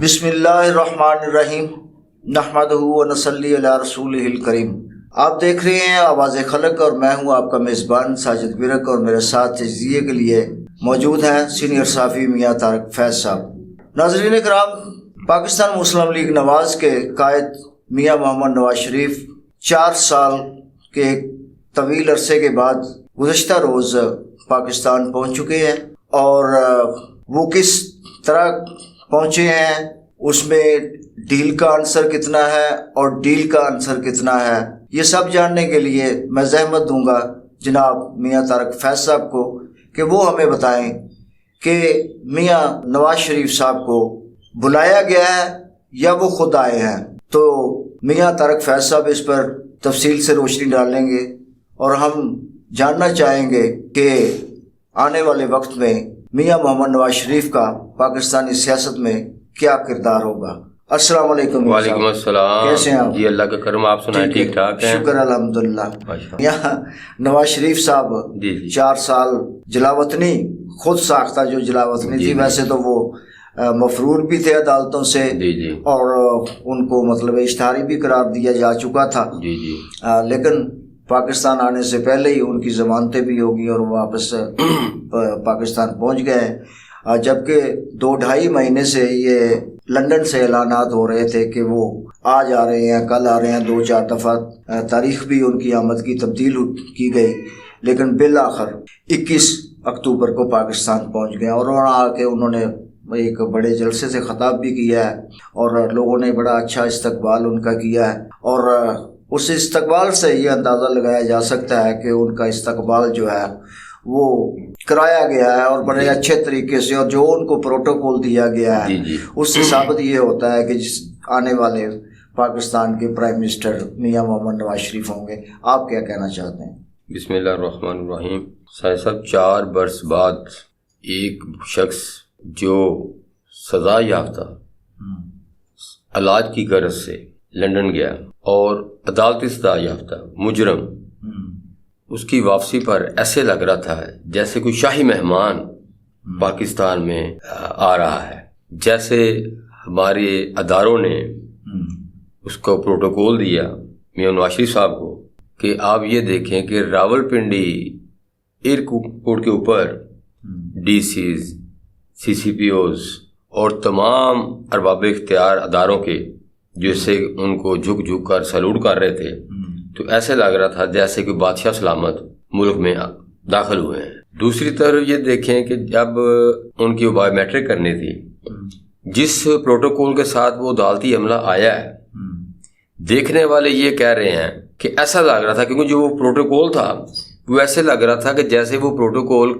بسم اللہ الرحمن الرحیم نحمدہ و نصلی علی رسولہ الکریم۔ آپ دیکھ رہے ہیں آواز خلق اور میں ہوں آپ کا میزبان ساجد برک، اور میرے ساتھ تجزیے کے لیے موجود ہیں سینئر صحافی میاں طارق فیض صاحب۔ ناظرین کرام، پاکستان مسلم لیگ نواز کے قائد میاں محمد نواز شریف 4 سال کے ایک طویل عرصے کے بعد گزشتہ روز پاکستان پہنچ چکے ہیں، اور وہ کس طرح پہنچے ہیں، اس میں ڈیل کا عنصر کتنا ہے اور ڈیل کا عنصر کتنا ہے، یہ سب جاننے کے لیے میں زحمت دوں گا جناب میاں طارق فیض صاحب کو کہ وہ ہمیں بتائیں کہ میاں نواز شریف صاحب کو بلایا گیا ہے یا وہ خود آئے ہیں۔ تو میاں طارق فیض صاحب اس پر تفصیل سے روشنی ڈالیں گے، اور ہم جاننا چاہیں گے کہ آنے والے وقت میں میاں محمد نواز شریف کا پاکستانی سیاست میں کیا کردار ہوگا۔ السلام علیکم۔ وعلیکم السلام۔ کیسے ہیں آپ؟ جی اللہ کا کرم، آپ سنائیں؟ ٹھیک ٹھاک ہیں، شکر الحمدللہ۔ یہاں نواز شریف صاحب 4 سال جلاوطنی خود ساختہ جو جلاوطنی تھی، ویسے تو وہ مفرور بھی تھے عدالتوں سے، اور ان کو مطلب اشتہاری بھی قرار دیا جا چکا تھا، لیکن پاکستان آنے سے پہلے ہی ان کی ضمانتیں بھی ہوگی اور وہ واپس پاکستان پہنچ گئے ہیں، جبکہ 2-2.5 مہینے سے یہ لندن سے اعلانات ہو رہے تھے کہ وہ آج آ رہے ہیں، کل آ رہے ہیں، 2-4 دفعہ تاریخ بھی ان کی آمد کی تبدیل کی گئی، لیکن بالآخر 21 اکتوبر کو پاکستان پہنچ گئے، اور وہاں آ کے انہوں نے ایک بڑے جلسے سے خطاب بھی کیا ہے، اور لوگوں نے بڑا اچھا استقبال ان کا کیا ہے، اور اس استقبال سے یہ اندازہ لگایا جا سکتا ہے کہ ان کا استقبال جو ہے وہ کرایا گیا ہے اور بڑے اچھے طریقے سے، اور جو ان کو پروٹوکول دیا گیا ہے اس سے ثابت یہ ہوتا ہے کہ جس آنے والے پاکستان کے پرائم منسٹر میاں محمد نواز شریف ہوں گے۔ آپ کیا کہنا چاہتے ہیں؟ بسم اللہ الرحمن الرحیم۔ صاحب 4 برس بعد ایک شخص جو سزا یافتہ علاج کی غرض سے لندن گیا اور عدالتی سزا یافتہ مجرم، اس کی واپسی پر ایسے لگ رہا تھا جیسے کوئی شاہی مہمان پاکستان میں آ رہا ہے، جیسے ہمارے اداروں نے اس کو پروٹوکول دیا میاں نواز شریف صاحب کو کہ آپ یہ دیکھیں کہ راول پنڈی ایئرپورٹ کے اوپر ڈی سیز، سی سی پی اوز اور تمام ارباب اختیار اداروں کے جیسے ان کو جھک جھک کر سلوٹ کر رہے تھے، تو ایسے لگ رہا تھا جیسے کہ بادشاہ سلامت ملک میں داخل ہوئے ہیں۔ دوسری طرف یہ دیکھیں کہ جب ان کی بایو میٹرک کرنی تھی، جس پروٹوکول کے ساتھ وہ عدالتی عملہ آیا ہے، دیکھنے والے یہ کہہ رہے ہیں کہ ایسا لگ رہا تھا، کیونکہ جو وہ پروٹوکول تھا وہ ایسے لگ رہا تھا کہ جیسے وہ پروٹوکول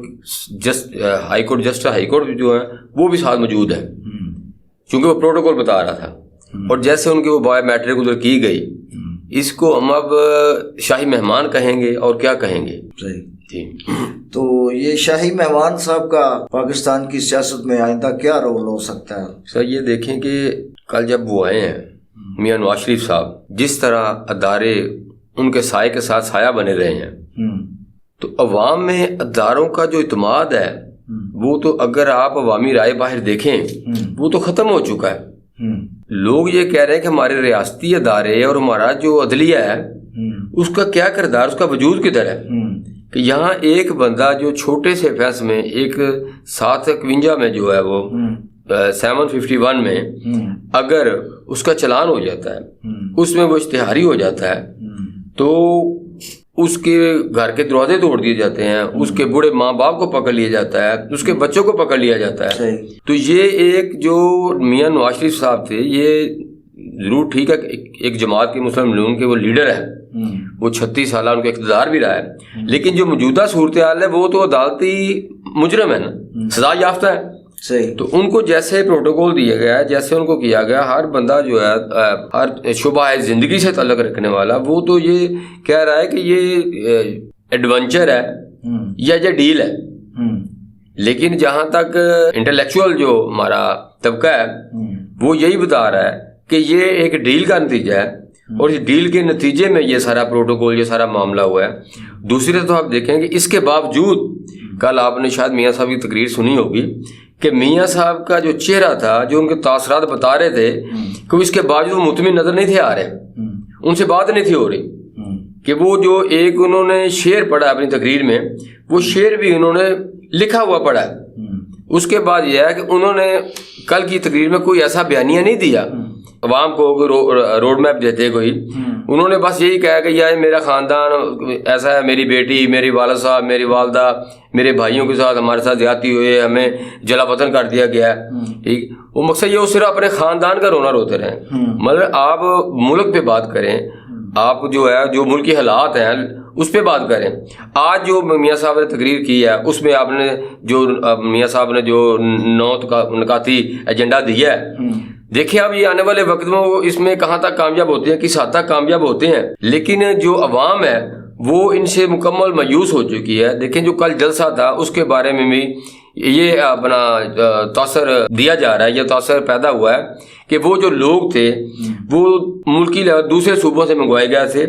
ہائی کورٹ جو ہے وہ بھی ساتھ موجود ہے، چونکہ وہ پروٹوکول بتا رہا تھا، اور جیسے ان کی وہ بایو میٹرک ادھر کی گئی، اس کو ہم اب شاہی مہمان کہیں گے اور کیا کہیں گے؟ جی، تو یہ شاہی مہمان صاحب کا پاکستان کی سیاست میں آئندہ کیا رول ہو سکتا ہے؟ سر یہ دیکھیں کہ کل جب وہ آئے ہیں میاں نواز شریف صاحب، جس طرح ادارے ان کے سائے کے ساتھ سایہ بنے رہے ہیں، تو عوام میں اداروں کا جو اعتماد ہے وہ تو اگر آپ عوامی رائے باہر دیکھیں وہ تو ختم ہو چکا ہے۔ لوگ یہ کہہ رہے ہیں کہ ہمارے ریاستی ادارے اور ہمارا جو عدلیہ ہے اس کا کیا کردار، اس کا وجود کدھر ہے، کہ یہاں ایک بندہ جو چھوٹے سے فیص میں ایک 751 میں جو ہے وہ 751 میں اگر اس کا چلان ہو جاتا ہے، اس میں وہ اشتہاری ہو جاتا ہے، تو اس کے گھر کے دروازے توڑ دیے جاتے ہیں، اس کے بوڑھے ماں باپ کو پکڑ لیا جاتا ہے، اس کے بچوں کو پکڑ لیا جاتا ہے۔ تو یہ ایک جو میاں نواز شریف صاحب تھے، یہ ضرور ٹھیک ہے ایک جماعت کے مسلم لیگ کے وہ لیڈر ہیں، وہ 36 سالہ ان کا اقتدار بھی رہا ہے، لیکن جو موجودہ صورتحال ہے وہ تو عدالتی مجرم ہے نا، سزا یافتہ ہے۔ تو ان کو جیسے پروٹوکول دیا گیا ہے، جیسے ان کو کیا گیا، ہر بندہ جو ہے ہر شعبہ زندگی سے تعلق رکھنے والا وہ تو یہ کہہ رہا ہے کہ یہ ایڈونچر ہے یا یہ ڈیل ہے، لیکن جہاں تک انٹلیکچوئل جو ہمارا طبقہ ہے وہ یہی بتا رہا ہے کہ یہ ایک ڈیل کا نتیجہ ہے، اور اس ڈیل کے نتیجے میں یہ سارا پروٹوکول، یہ سارا معاملہ ہوا ہے۔ دوسری طرف آپ دیکھیں کہ اس کے باوجود کل آپ نے شاید میاں صاحب کی تقریر سنی ہوگی کہ میاں صاحب کا جو چہرہ تھا، جو ان کے تاثرات بتا رہے تھے، کہ اس کے باوجود وہ مطمئن نظر نہیں تھے آ رہے، ان سے بات نہیں تھی ہو رہی، کہ وہ جو ایک انہوں نے شعر پڑھا اپنی تقریر میں، وہ شعر بھی انہوں نے لکھا ہوا پڑھا ہے۔ اس کے بعد یہ ہے کہ انہوں نے کل کی تقریر میں کوئی ایسا بیانیہ نہیں دیا عوام کو، روڈ میپ دیتے کوئی، انہوں نے بس یہی کہا کہ یہ میرا خاندان ایسا ہے، میری بیٹی، میری والد صاحب، میری والدہ، میرے بھائیوں کے ساتھ ہمارے ساتھ زیادتی ہوئی ہے، ہمیں جلا وطن کر دیا گیا ہے، ٹھیک۔ وہ مقصد یہ صرف اپنے خاندان کا رونا روتے رہیں، مطلب آپ ملک پہ بات کریں، آپ جو ہے جو ملکی حالات ہیں اس پہ بات کریں۔ آج جو میاں صاحب نے تقریر کی ہے اس میں آپ نے جو میاں صاحب نے جو 9 نکاتی ایجنڈا دیا ہے، دیکھیں اب یہ آنے والے وقت میں وہ اس میں کہاں تک کامیاب ہوتے ہیں، کس حد تک کامیاب ہوتے ہیں، لیکن جو عوام ہے وہ ان سے مکمل مایوس ہو چکی ہے۔ دیکھیں جو کل جلسہ تھا اس کے بارے میں بھی یہ اپنا تاثر دیا جا رہا ہے، یہ تاثر پیدا ہوا ہے کہ وہ جو لوگ تھے وہ ملکی دوسرے صوبوں سے منگوائے گئے تھے،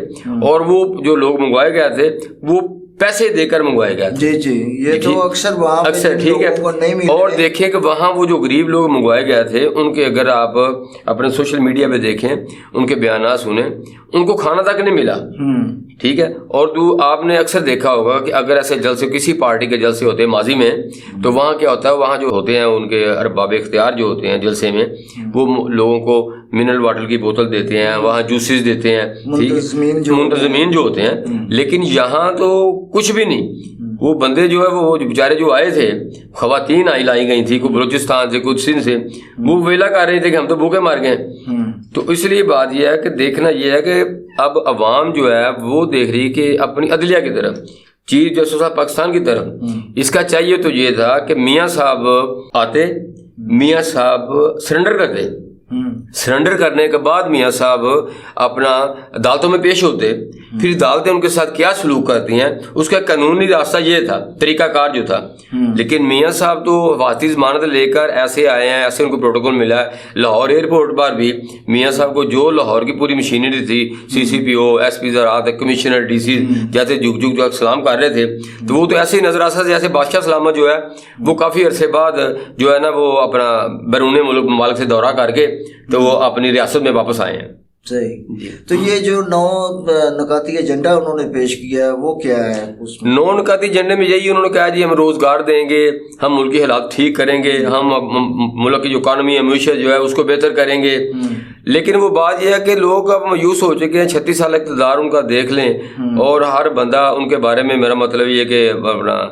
اور وہ جو لوگ منگوائے گئے تھے وہ پیسے دے کر منگوائے گئے تھے۔ جی یہ تو اکثر وہاں اکثر ٹھیک ہے۔ اور دیکھیں کہ وہاں وہ جو غریب لوگ منگوائے گئے تھے ان کے اگر آپ اپنے سوشل میڈیا پہ دیکھیں، ان کے بیانات سنیں، ان کو کھانا تک نہیں ملا، ٹھیک ہے۔ اور آپ نے اکثر دیکھا ہوگا کہ اگر ایسے جلسے کسی پارٹی کے جلسے ہوتے ہیں ماضی میں، تو وہاں کیا ہوتا ہے، وہاں جو ہوتے ہیں ان کے ارباب اختیار جو ہوتے ہیں جلسے میں، وہ لوگوں کو منرل واٹر کی بوتل دیتے ہیں، وہاں جوسز دیتے ہیں، منتظمین جو ہوتے ہیں۔ لیکن یہاں تو کچھ بھی نہیں، وہ بندے جو ہے وہ بیچارے جو آئے تھے، خواتین لائی گئی تھی، کوئی بلوچستان سے، کوئی سندھ سے، وہ ویلا کر رہے تھے کہ ہم تو بھوکے مار گئے۔ تو اس لیے بات یہ ہے کہ دیکھنا یہ ہے کہ اب عوام جو ہے وہ دیکھ رہی کہ اپنی عدلیہ کی طرف، چیف جسٹس آف پاکستان کی طرف، اس کا چاہیے تو یہ تھا کہ میاں صاحب آتے، میاں صاحب سرنڈر کرتے، سرنڈر کرنے کے بعد میاں صاحب اپنا عدالتوں میں پیش ہوتے، پھر عدالتیں ان کے ساتھ کیا سلوک کرتی ہیں اس کا قانونی راستہ یہ تھا، طریقہ کار جو تھا۔ لیکن میاں صاحب تو حفاظتی ضمانت لے کر ایسے آئے ہیں، ایسے ان کو پروٹوکول ملا ہے۔ لاہور ایئرپورٹ پر بھی میاں صاحب کو جو لاہور کی پوری مشینری تھی، سی سی پی او، ایس پی زراعت، کمشنر، ڈی سی، جیسے جھک جو سلام کر رہے تھے، تو وہ تو ایسے ہی نظر آتا جیسے بادشاہ سلامت جو ہے وہ کافی عرصے بعد جو ہے نا وہ اپنا بیرون ملک ممالک سے دورہ کر کے تو وہ اپنی ریاست میں واپس آئے ہیں۔ صحیح۔ تو یہ جو 9 نکاتی ایجنڈا انہوں نے پیش کیا ہے وہ کیا ہے؟ 9 نکاتی ایجنڈے میں یہی انہوں نے کہا جی ہم روزگار دیں گے، ہم ملکی حالات ٹھیک کریں گے، ہم ملک کی جو اکانومی ہے، معیشت جو ہے اس کو بہتر کریں گے۔ لیکن وہ بات یہ ہے کہ لوگ اب مایوس ہو چکے ہیں، 36 سال اقتدار ان کا دیکھ لیں، اور ہر بندہ ان کے بارے میں، میرا مطلب یہ کہ اپنا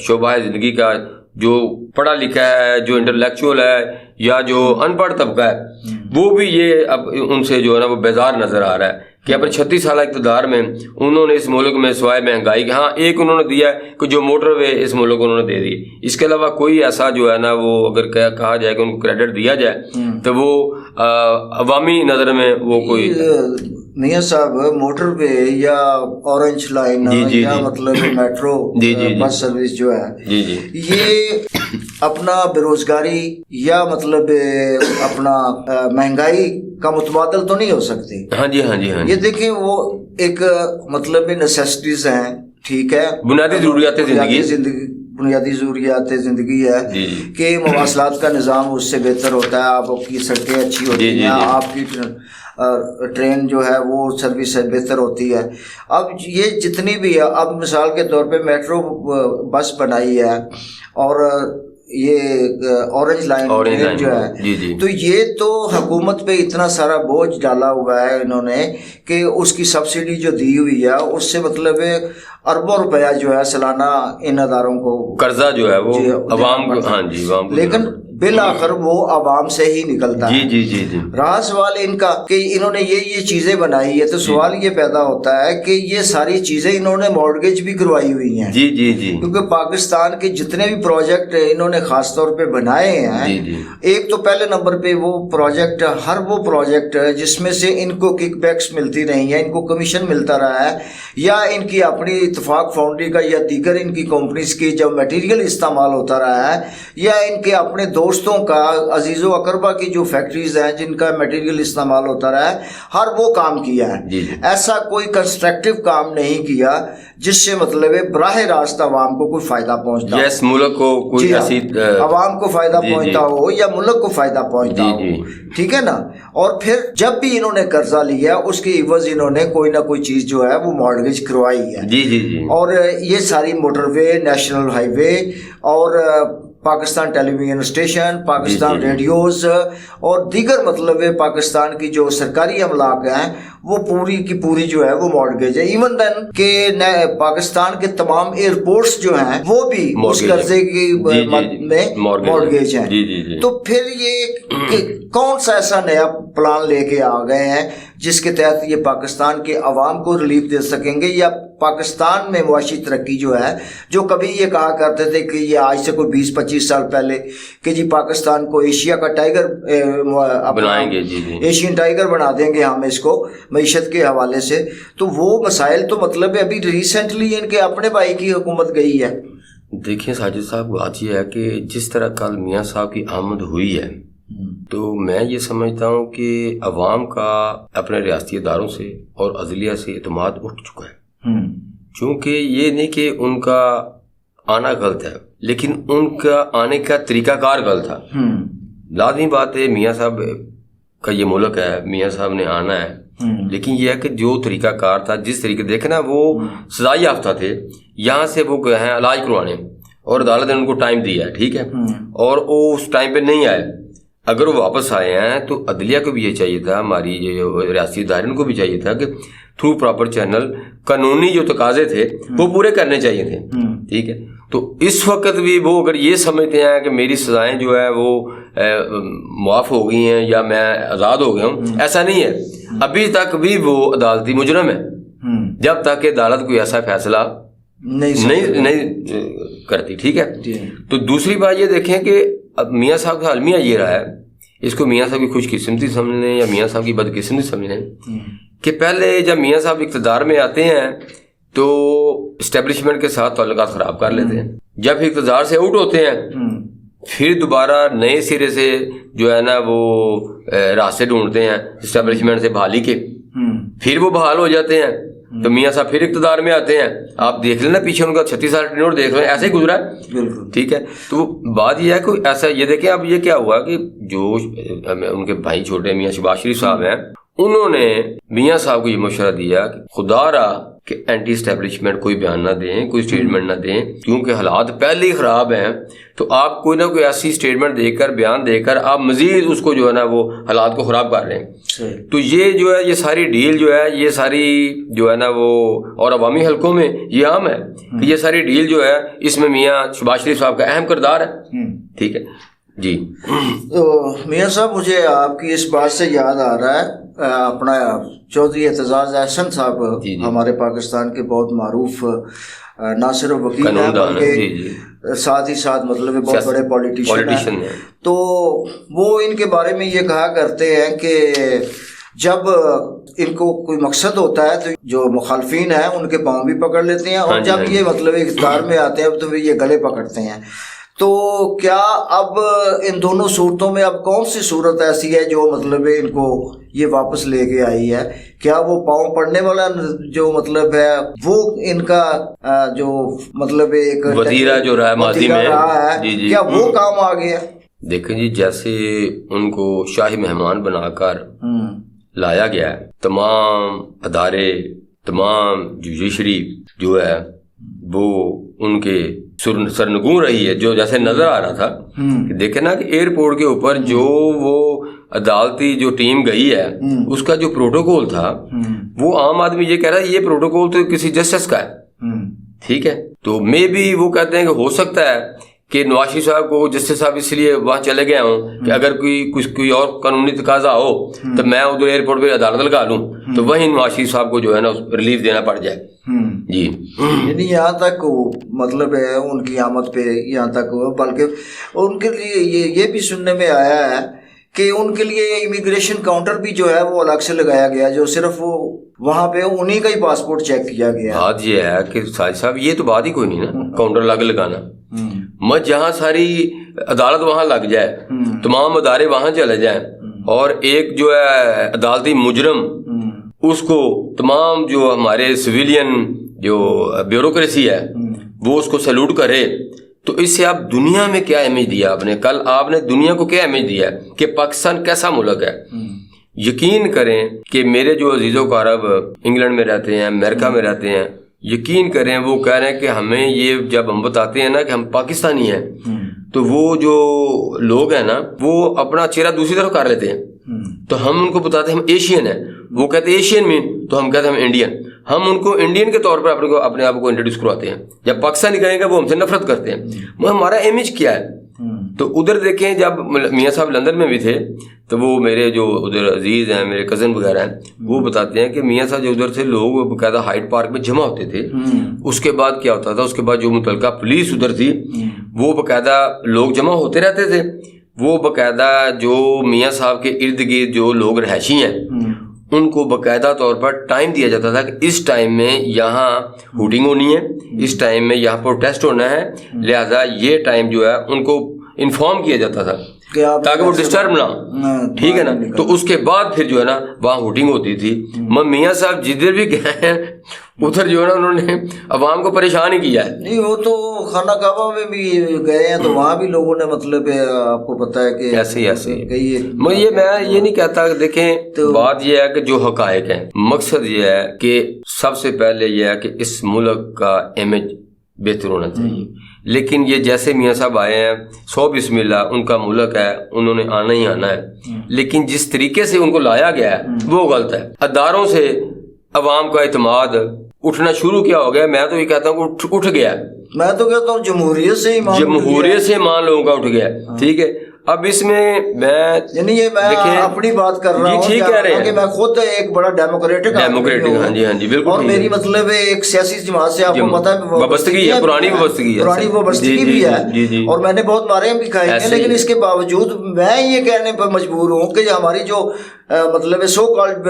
شعبہ زندگی کا جو پڑھا لکھا ہے، جو انٹلیکچوئل ہے یا جو ان پڑھ طبقہ ہے، وہ بھی یہ اب ان سے جو ہے نا وہ بیزار نظر آ رہا ہے کہ اپنے 36 سالہ اقتدار میں انہوں نے اس ملک میں سوائے مہنگائی کے، ہاں ایک انہوں نے دیا ہے کہ جو موٹر وے اس ملک کو انہوں نے دے دی، اس کے علاوہ کوئی ایسا جو ہے نا وہ اگر کہا جائے کہ ان کو کریڈٹ دیا جائے تو وہ عوامی نظر میں وہ کوئی میاں صاحب موٹر وے یا اورنج لائن یا مطلب میٹرو بس سروس جو ہے یہ اپنا بے روزگاری یا مطلب اپنا مہنگائی کا متبادل تو نہیں ہو سکتی۔ ہاں جی ہاں جی ہاں جی، یہ دیکھیں وہ ایک مطلب نیسیسٹیز ہیں، ٹھیک ہے، بنیادی ضروریات زندگی، بنیادی ضروریات زندگی ہے کہ مواصلات کا نظام اس سے بہتر ہوتا ہے، آپ کی سڑکیں اچھی ہوتی ہیں، آپ کی ٹرین جو ہے وہ سروس بہتر ہوتی ہے۔ اب یہ جتنی بھی ہے، اب مثال کے طور پہ میٹرو بس بنائی ہے اور یہ اورنج لائن جو ہے، تو یہ تو حکومت پہ اتنا سارا بوجھ ڈالا ہوا ہے انہوں نے کہ اس کی سبسڈی جو دی ہوئی ہے اس سے مطلب اربوں روپیہ جو ہے سالانہ ان اداروں کو قرضہ جو ہے وہ عوام کو، ہاں جی عوام کو، لیکن بالآخر وہ عوام سے ہی نکلتا ہے۔ جی رہا سوال ان کا کہ انہوں نے یہ چیزیں بنائی ہے، تو سوال یہ پیدا ہوتا ہے کہ یہ ساری چیزیں انہوں نے مارگیج بھی کروائی ہوئی ہیں۔ جی کیونکہ پاکستان کے جتنے بھی پروجیکٹ انہوں نے خاص طور پہ بنائے ہیں، ایک تو پہلے نمبر پہ وہ پروجیکٹ، ہر وہ پروجیکٹ جس میں سے ان کو کک بیکس ملتی رہی ہیں، ان کو کمیشن ملتا رہا ہے، یا ان کی اپنی اتفاق فاؤنڈری کا یا دیگر ان کی کمپنیز کی جب میٹیریل استعمال ہوتا رہا ہے، یا ان کے اپنے 2 دوستوں کا, عزیز و اقربا کی جو فیکٹریز ہیں جن کا مٹیریل استعمال ہوتا رہا ہے, ہر وہ کام کیا ہے. ایسا کوئی کنسٹرکٹیو کام نہیں کیا جس سے مطلب ہے براہ راست عوام کو کوئی فائدہ پہنچتا ہو, یس ملک کو کوئی ایسی عوام کو فائدہ پہنچتا ہو یا ملک کو فائدہ پہنچتا ہو, ٹھیک ہے نا. اور پھر جب بھی انہوں نے قرضہ لیا اس کے عوض انہوں نے کوئی نہ کوئی چیز جو ہے وہ مارگیج کروائی ہے. اور یہ ساری موٹر وے, نیشنل ہائی وے اور پاکستان ٹیلی ویژن اسٹیشن, پاکستان ریڈیوز اور دیگر مطلب پاکستان کی جو سرکاری املاک ہیں وہ پوری کی پوری جو ہے وہ مارگیج ہے. ایون دین کہ پاکستان کے تمام ایئرپورٹس جو ہیں وہ بھی اس قرضے کی میں مارگیج ہیں. تو پھر یہ کون سا ایسا نیا پلان لے کے آ گئے ہیں جس کے تحت یہ پاکستان کے عوام کو ریلیف دے سکیں گے, یا پاکستان میں معاشی ترقی جو ہے, جو کبھی یہ کہا کرتے تھے کہ یہ آج سے کوئی 20-25 سال پہلے کہ جی پاکستان کو ایشیا کا ٹائیگر بنائیں گے, ایشین ٹائیگر بنا دیں گے ہم اس کو معیشت کے حوالے سے, تو وہ مسائل تو مطلب ابھی ریسنٹلی ان کے اپنے بھائی کی حکومت گئی ہے. دیکھیں ساجد صاحب, بات یہ ہے کہ جس طرح کل میاں صاحب کی آمد ہوئی ہے تو میں یہ سمجھتا ہوں کہ عوام کا اپنے ریاستی اداروں سے اور عدلیہ سے اعتماد اٹھ چکا ہے. چونکہ یہ نہیں کہ ان کا آنا غلط ہے, لیکن ان کا آنے کا طریقہ کار غلط تھا. لازمی بات ہے میاں صاحب کا یہ ملک ہے, میاں صاحب نے آنا ہے, لیکن یہ ہے کہ جو طریقہ کار تھا, جس طریقے دیکھنا وہ سزا یافتہ تھے, یہاں سے وہ گئے ہیں علاج کروانے اور عدالت نے ان کو ٹائم دیا ہے, ٹھیک ہے, اور وہ اس ٹائم پہ نہیں آئے. اگر وہ واپس آئے ہیں تو عدلیہ کو بھی یہ چاہیے تھا, ہماری جو ریاستی اداروں کو بھی چاہیے تھا کہ تھرو پراپر چینل قانونی جو تقاضے تھے وہ پورے کرنے چاہیے تھے, ٹھیک ہے. تو اس وقت بھی وہ اگر یہ سمجھتے ہیں کہ میری سزائیں جو ہے وہ معاف ہو گئی ہیں یا میں آزاد ہو گیا ہوں, ایسا نہیں ہے. ابھی تک بھی وہ عدالتی مجرم ہے جب تک کہ عدالت کوئی ایسا فیصلہ نہیں کرتی, ٹھیک ہے. تو دوسری بات یہ دیکھیں کہ اب میاں صاحب کا المیہ یہ رہا ہے, اس کو میاں صاحب کی خوش قسمتی سمجھ لیں یا میاں صاحب کی بد قسمتی سمجھ لیں, کہ پہلے جب میاں صاحب اقتدار میں آتے ہیں تو اسٹیبلشمنٹ کے ساتھ تعلقات خراب کر لیتے ہیں, جب اقتدار سے آؤٹ ہوتے ہیں پھر دوبارہ نئے سرے سے جو ہے نا وہ راستے ڈھونڈتے ہیں اسٹیبلشمنٹ سے بحالی کے, پھر وہ بحال ہو جاتے ہیں تو میاں صاحب پھر اقتدار میں آتے ہیں. آپ دیکھ لیں نا پیچھے ان کا 36 سال ٹینیور دیکھ لیں, ایسے ہی گزرا ہے, ٹھیک ہے. تو بات یہ ہے کہ ایسا یہ دیکھیں اب یہ کیا ہوا کہ جو ان کے بھائی چھوٹے میاں شہباز شریف صاحب ہیں, انہوں نے میاں صاحب کو یہ مشورہ دیا کہ خدا را کہ اینٹی اسٹیبلشمنٹ کوئی بیان نہ دیں, کوئی اسٹیٹمنٹ نہ دیں, کیونکہ حالات پہلے ہی خراب ہیں. تو آپ کوئی نہ کوئی ایسی اسٹیٹمنٹ دے کر, بیان دے کر آپ مزید اس کو جو ہے نا وہ حالات کو خراب کر رہے ہیں. تو یہ جو ہے یہ ساری ڈیل جو ہے یہ ساری جو ہے نا وہ, اور عوامی حلقوں میں یہ عام ہے کہ یہ ساری ڈیل جو ہے اس میں میاں شہباز شریف صاحب کا اہم کردار ہے, ٹھیک ہے جی. تو میاں صاحب مجھے آپ کی اس بات سے یاد آ رہا ہے, اپنا چودھری اعتزاز احسن صاحب ہمارے پاکستان کے بہت معروف نہ صرف وکیل ہیں بلکہ ساتھ ہی ساتھ مطلب بہت بڑے پولیٹیشین ہیں. تو وہ ان کے بارے میں یہ کہا کرتے ہیں کہ جب ان کو کوئی مقصد ہوتا ہے تو جو مخالفین ہیں ان کے پاؤں بھی پکڑ لیتے ہیں, اور جب یہ مطلب اقتدار میں آتے ہیں تو یہ گلے پکڑتے ہیں. تو کیا اب ان دونوں صورتوں میں اب کون سی صورت ایسی ہے جو مطلب ان کو یہ واپس لے کے آئی ہے؟ کیا وہ پاؤں پڑنے والا جو مطلب ہے وہ ان کا جو مطلب ایک وزیرہ جو رہا ہے ماضی میں کیا وہ کام آ گیا؟ دیکھیں جی, جیسے ان کو شاہی مہمان بنا کر لایا گیا ہے, تمام ادارے, تمام جوڈیشری جو ہے وہ ان کے سرنگوں رہی ہے. جو جیسے نظر آ رہا تھا کہ دیکھیں نا کہ ایئرپورٹ کے اوپر جو وہ عدالتی جو ٹیم گئی ہے اس کا جو پروٹوکول تھا وہ عام آدمی یہ کہہ رہا ہے یہ پروٹوکول تو کسی جسٹس کا ہے, ٹھیک ہے. تو میں بھی وہ کہتے ہیں کہ ہو سکتا ہے کہ نواز شریف صاحب کو جسٹس صاحب اس لیے وہاں چلے گئے ہوں کہ اگر کوئی اور قانونی تقاضا ہو تو میں ادھر ایئرپورٹ پہ عدالت لگا لوں تو وہیں نواز شریف صاحب کو جو ہے نا ریلیف دینا پڑ جائے. جی یعنی یہاں تک مطلب ہے ان کی آمد پہ یہاں تک, بلکہ ان کے لیے یہ بھی سننے میں آیا ہے کہ ان کے لیے امیگریشن کاؤنٹر بھی جو ہے وہ الگ سے لگایا گیا, جو صرف وہ وہاں پہ انہیں کا ہی پاسپورٹ چیک کیا گیا. بات یہ ہے کہ ساجد صاحب یہ تو بات ہی کوئی نہیں نا, کاؤنٹر الگ لگانا, میں جہاں ساری عدالت وہاں لگ جائے, تمام ادارے وہاں چلے جائیں, اور ایک جو ہے عدالتی مجرم اس کو تمام جو ہمارے سویلین جو بیوروکریسی ہے وہ اس کو سیلوٹ کرے, تو اس سے آپ دنیا میں کیا امیج دیا آپ نے؟ کل آپ نے دنیا کو کیا امیج دیا کہ پاکستان کیسا ملک ہے؟ یقین کریں کہ میرے جو عزیزوں کا عرب انگلینڈ میں رہتے ہیں, امریکہ میں رہتے ہیں, یقین کریں وہ کہہ رہے ہیں کہ ہمیں یہ جب ہم بتاتے ہیں نا کہ ہم پاکستانی ہیں, تو وہ جو لوگ ہیں نا وہ اپنا چہرہ دوسری طرف کر لیتے ہیں. تو ہم ان کو بتاتے ہیں ہم ایشین ہیں, وہ کہتے ہیں ایشین مین, تو ہم کہتے ہیں ہم انڈین. ہم ان کو انڈین کے طور پر اپنے آپ کو انٹروڈیوس کرواتے ہیں. جب پاکستانی کہیں گے وہ ہم سے نفرت کرتے ہیں. وہ ہمارا امیج کیا ہے؟ تو ادھر دیکھیں, جب میاں صاحب لندن میں بھی تھے تو وہ میرے جو ادھر عزیز ہیں, میرے کزن وغیرہ ہیں, وہ بتاتے ہیں کہ میاں صاحب جو ادھر سے لوگ باقاعدہ ہائیڈ پارک میں جمع ہوتے تھے. اس کے بعد کیا ہوتا تھا, اس کے بعد جو متعلقہ پولیس ادھر تھی وہ باقاعدہ لوگ جمع ہوتے رہتے تھے. وہ باقاعدہ جو میاں صاحب کے ارد گرد جو لوگ رہائشی ہیں ان کو باقاعدہ طور پر ٹائم دیا جاتا تھا کہ اس ٹائم میں یہاں ہوٹنگ ہونی ہے, اس ٹائم میں یہاں پروٹیسٹ ہونا ہے, لہذا یہ ٹائم جو ہے ان کو انفارم کیا جاتا تھا تاکہ وہ ڈسٹرب نہ, ٹھیک ہے نا. تو اس کے بعد پھر جو ہے نا وہاں ہوٹنگ ہوتی تھی. میاں صاحب جدھر بھی گئے ہیں ادھر جو ہے نا انہوں نے عوام کو پریشان ہی کیا ہے. نہیں, وہ تو خانہ کعبہ میں بھی گئے ہیں تو وہاں بھی لوگوں نے مطلب آپ کو پتہ ہے کہ ایسے میں یہ نہیں کہتا. دیکھیں بات یہ ہے کہ جو حقائق ہیں, مقصد یہ ہے کہ سب سے پہلے یہ ہے کہ اس ملک کا امیج بہتر ہونا چاہیے. لیکن یہ جیسے میاں صاحب آئے ہیں, سو بسم اللہ, ان کا ملک ہے, انہوں نے آنا ہی آنا ہے, لیکن جس طریقے سے ان کو لایا گیا ہے وہ غلط ہے. اداروں سے عوام کا اعتماد اٹھنا شروع کیا ہو گیا. میں تو یہ کہتا ہوں کہ اٹھ گیا. میں تو کہتا ہوں جمہوریت سے ایمان لوگوں کا اٹھ گیا. ٹھیک ہے, اب اس میں یعنی یہ میں اپنی بات کر رہا ہوں, ٹھیک کہہ رہے ہیں کہ میں خود ایک بڑا ڈیموکریٹک ہاں جی بالکل, اور میری مطلب ایک سیاسی جماعت سے آپ کو پتہ ہے وابستگی ہے, پرانی وابستگی بھی ہے, اور میں نے بہت مارے بھی کھائے ہیں, لیکن اس کے باوجود میں یہ کہنے پر مجبور ہوں کہ ہماری جو مطلب سو کالڈ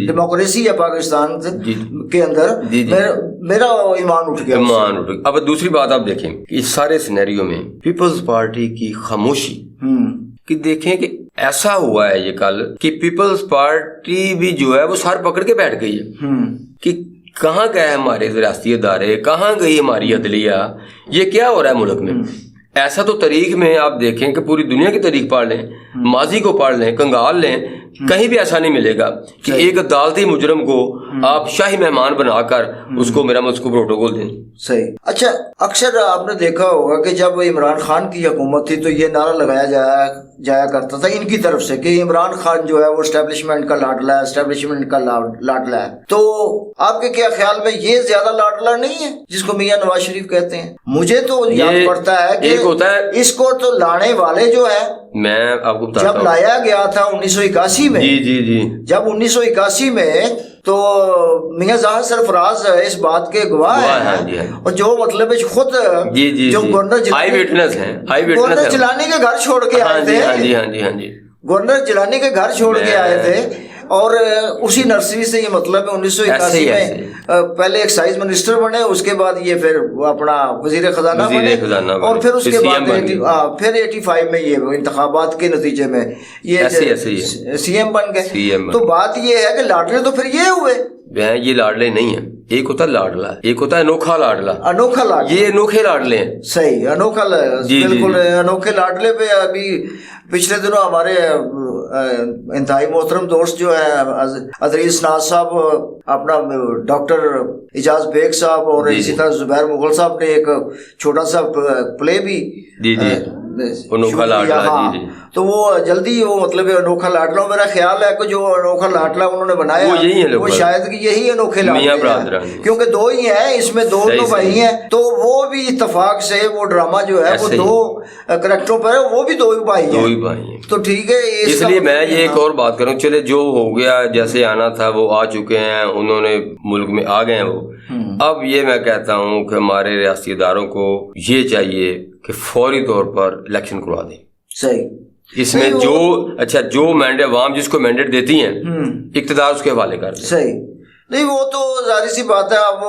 ڈیموکریسی ہے پاکستان کے اندر, میرا ایمان اٹھ گیا. اب دوسری بات آپ دیکھیں کہ اس سارے سینیریو میں پیپلز پارٹی کی خاموشی, کہ دیکھیں کہ ایسا ہوا ہے یہ کل کہ پیپلز پارٹی بھی جو ہے وہ سر پکڑ کے بیٹھ گئی ہے کہ کہاں گئے ہمارے ریاستی ادارے, کہاں گئی ہماری عدلیہ, یہ کیا ہو رہا ہے ملک میں. ایسا تو تاریخ میں آپ دیکھیں کہ پوری دنیا کی تاریخ پڑھ لیں, ماضی کو پڑھ لیں, کنگال لیں, کہیں بھی ایسا نہیں ملے گا کہ ایک عدالتی مجرم کو آپ شاہی مہمان بنا کر اس کو پروٹوکول دیں. صحیح. اچھا, اکثر آپ نے دیکھا ہوگا کہ جب عمران خان کی حکومت تھی تو یہ نعرہ لگایا جایا کرتا تھا ان کی طرف سے کہ عمران خان جو ہے وہ اسٹیبلشمنٹ کا لاڈلا ہے, اسٹیبلشمنٹ کا لاڈلا ہے. تو آپ کے کیا خیال میں یہ زیادہ لاڈلا نہیں ہے جس کو میاں نواز شریف کہتے ہیں؟ مجھے تو یاد پڑتا ہے کہ اس کو تو لانے والے جو ہے, میں آپ کو جب لایا گیا تھا 1981 میں, جب 1981 میں تو میاں ظاہر سرفراز اس بات کے گواہ ہیں, اور جو مطلب خود جو گورنر جیلانی کے گھر چھوڑ کے آئے تھے, گورنر جیلانی کے گھر چھوڑ کے آئے تھے, اور اسی نرسری سے یہ مطلب 1981 میں پہلے ایکسائز منسٹر بنے, اس کے بعد یہ پھر اپنا وزیر خزانہ بنے, اور پھر اس کے بعد پھر 85 میں یہ انتخابات کے نتیجے میں یہ سی ایم بن گئے. تو بات یہ ہے کہ لاڈلے تو پھر یہ ہوئے. یہ لاڈلے نہیں ہیں, ایک ہوتا ہے لاڈلا, ایک ہوتا ہے انوکھا لاڈلا. یہ انوکھے لاڈلے ہیں. صحیح, انوکھا, بالکل انوکھے لاڈلے پہ ابھی پچھلے دنوں ہمارے انتہائی محترم دوست جو ہے عزیز ناز صاحب, اپنا ڈاکٹر اعجاز بیگ صاحب اور اسی طرح زبیر مغل صاحب نے ایک چھوٹا سا پلے بھی انوکھا لاڈلا, تو وہ جلدی وہ مطلب انوکھا لاڈلا, میرا خیال ہے کہ جو انوکھا لاڈلا انہوں نے بنایا وہ شاید کہ یہی انوکھے لاڈلے, کیونکہ دو ہی ہیں اس میں, دو بھائی ہیں, تو وہ بھی اتفاق سے وہ ڈرامہ جو ہے وہ دو کریکٹروں پر ہے, وہ بھی دو ہی بھائی ہیں. تو ٹھیک ہے, اس لیے میں یہ ایک اور بات کروں, چلے جو ہو گیا جیسے آنا تھا وہ آ چکے ہیں, انہوں نے ملک میں آ گئے ہیں وہ. اب یہ میں کہتا ہوں کہ ہمارے ریاستی اداروں کو یہ چاہیے کہ فوری طور پر الیکشن کروا دیں. صحیح. اس میں جو مینڈیٹ عوام جس کو مینڈیٹ دیتی ہیں اقتدار اس کے حوالے کر دیں. صحیح. نہیں وہ تو ظاہر سی بات ہے، اب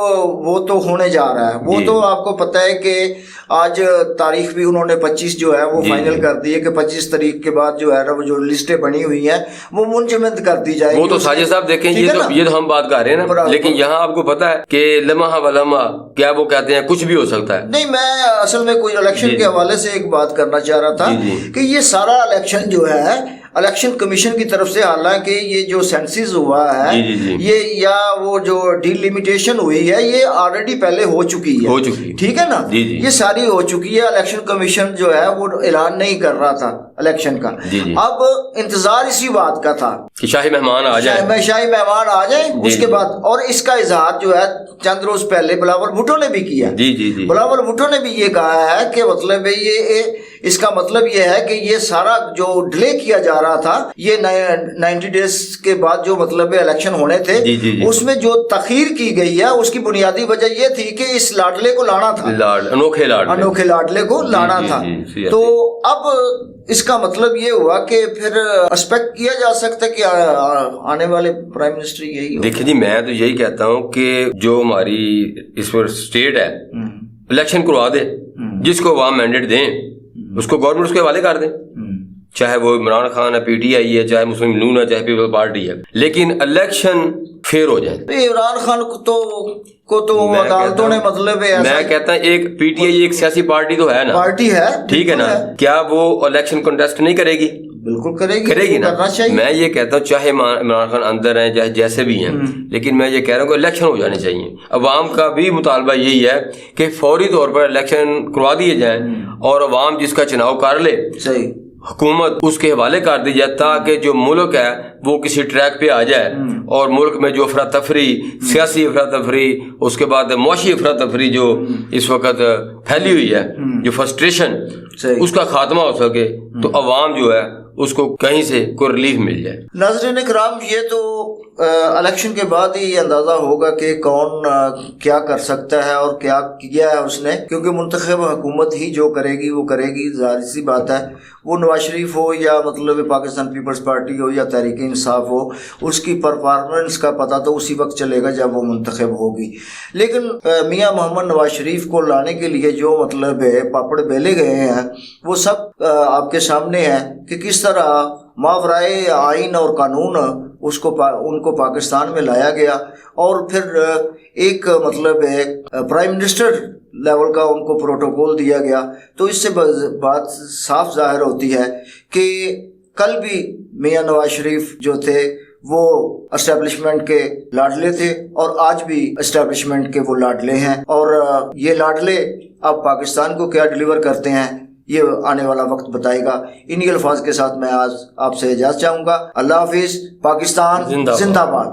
وہ تو ہونے جا رہا ہے، وہ تو آپ کو پتہ ہے کہ آج تاریخ بھی انہوں نے 25 جو ہے وہ فائنل کر دی ہے کہ 25 تاریخ کے بعد جو ہے نا وہ جو لسٹیں بنی ہوئی ہیں وہ منجمد کر دی جائے گی. وہ تو ساجد صاحب دیکھیں یہ تو ہم بات کر رہے ہیں نا، لیکن یہاں آپ کو پتا ہے کہ لمحہ ولمحہ کیا وہ کہتے ہیں کچھ بھی ہو سکتا ہے. نہیں میں اصل میں کوئی الیکشن کے حوالے سے ایک بات کرنا چاہ رہا تھا کہ یہ سارا الیکشن جو ہے الیکشن کمیشن کی طرف سے، حالانکہ یہ جو سینسز ہوا ہے یہ یا وہ جو ڈی لمیٹیشن ہوئی ہے یہ آلریڈی پہلے ہو چکی ہے، ٹھیک ہے نا، یہ ساری ہو چکی ہے. الیکشن کمیشن جو ہے وہ اعلان نہیں کر رہا تھا الیکشن کا. اب انتظار اسی بات کا تھا کہ شاہی مہمان آ جائیں، شاہی مہمان آ جائیں. اس کے بعد اور اس کا اظہار جو ہے چند روز پہلے بلاول بھٹو نے بھی کیا. بلاول بھٹو نے بھی یہ کہا ہے کہ مطلب یہ اس کا مطلب یہ ہے کہ یہ سارا جو ڈیلے کیا جا رہا تھا یہ 90 ڈیز کے بعد جو مطلب الیکشن ہونے تھے اس میں جو تاخیر کی گئی ہے اس کی بنیادی وجہ یہ تھی کہ اس لاڈلے کو لانا تھا، انوکھے لاڈلے کو لانا تھا. تو اب اس کا مطلب یہ ہوا کہ پھر ایکسپیکٹ کیا جا سکتا ہے کہ آنے والے پرائم منسٹر یہی ہو. دیکھیں جی میں تو یہی کہتا ہوں کہ جو ہماری اس پر اسٹیٹ ہے الیکشن کروا دے، جس کو عوام مینڈیٹ دیں اس کو گورنمنٹ اس کے حوالے کر دیں، چاہے وہ عمران خان ہے، پی ٹی آئی ہے، چاہے مسلم نون ہے، چاہے پیپل پارٹی ہے، لیکن الیکشن فیئر ہو جائے. عمران خان کو تو عدالتوں نے مطلب میں کہتا ہوں ایک پی ٹی آئی ایک سیاسی پارٹی تو ہے نا، پارٹی ہے، ٹھیک ہے نا، کیا وہ الیکشن کنٹیسٹ نہیں کرے گی؟ بالکل کرے گی نا. میں یہ کہتا ہوں چاہے عمران خان اندر ہیں چاہے جیسے بھی ہیں، لیکن میں یہ کہہ رہا ہوں کہ الیکشن ہو جانے چاہیے. عوام کا بھی مطالبہ یہی ہے کہ فوری طور پر الیکشن کروا دیے جائیں اور عوام جس کا چناؤ کر لے، صحیح، حکومت اس کے حوالے کر دی جائے تاکہ جو ملک ہے وہ کسی ٹریک پہ آ جائے. اور ملک میں جو افراتفری، سیاسی افراتفری، اس کے بعد معاشی افراتفری جو اس وقت پھیلی ہوئی ہے، جو فرسٹریشن، اس کا خاتمہ ہو سکے تو عوام جو ہے اس کو کہیں سے کوئی ریلیف مل جائے. ناظرین کرام یہ تو الیکشن کے بعد ہی اندازہ ہوگا کہ کون کیا کر سکتا ہے اور کیا کیا ہے اس نے، کیونکہ منتخب حکومت ہی جو کرے گی وہ کرے گی. ظاہر سی بات ہے وہ نواز شریف ہو یا مطلب پاکستان پیپلز پارٹی ہو یا تحریک انصاف ہو، اس کی پرفارمنس کا پتہ تو اسی وقت چلے گا جب وہ منتخب ہوگی. لیکن میاں محمد نواز شریف کو لانے کے لیے جو مطلب پاپڑ بیلے گئے ہیں وہ سب آپ کے سامنے ہے کہ کس طرح ماورائے آئین اور قانون ان کو پاکستان میں لایا گیا اور پھر ایک مطلب پرائم منسٹر لیول کا ان کو پروٹوکول دیا گیا. تو اس سے بات صاف ظاہر ہوتی ہے کہ کل بھی میاں نواز شریف جو تھے وہ اسٹیبلشمنٹ کے لاڈلے تھے اور آج بھی اسٹیبلشمنٹ کے وہ لاڈلے ہیں. اور یہ لاڈلے اب پاکستان کو کیا ڈیلیور کرتے ہیں یہ آنے والا وقت بتائے گا. انہی الفاظ کے ساتھ میں آج آپ سے اجازت چاہوں گا. اللہ حافظ. پاکستان زندہ باد.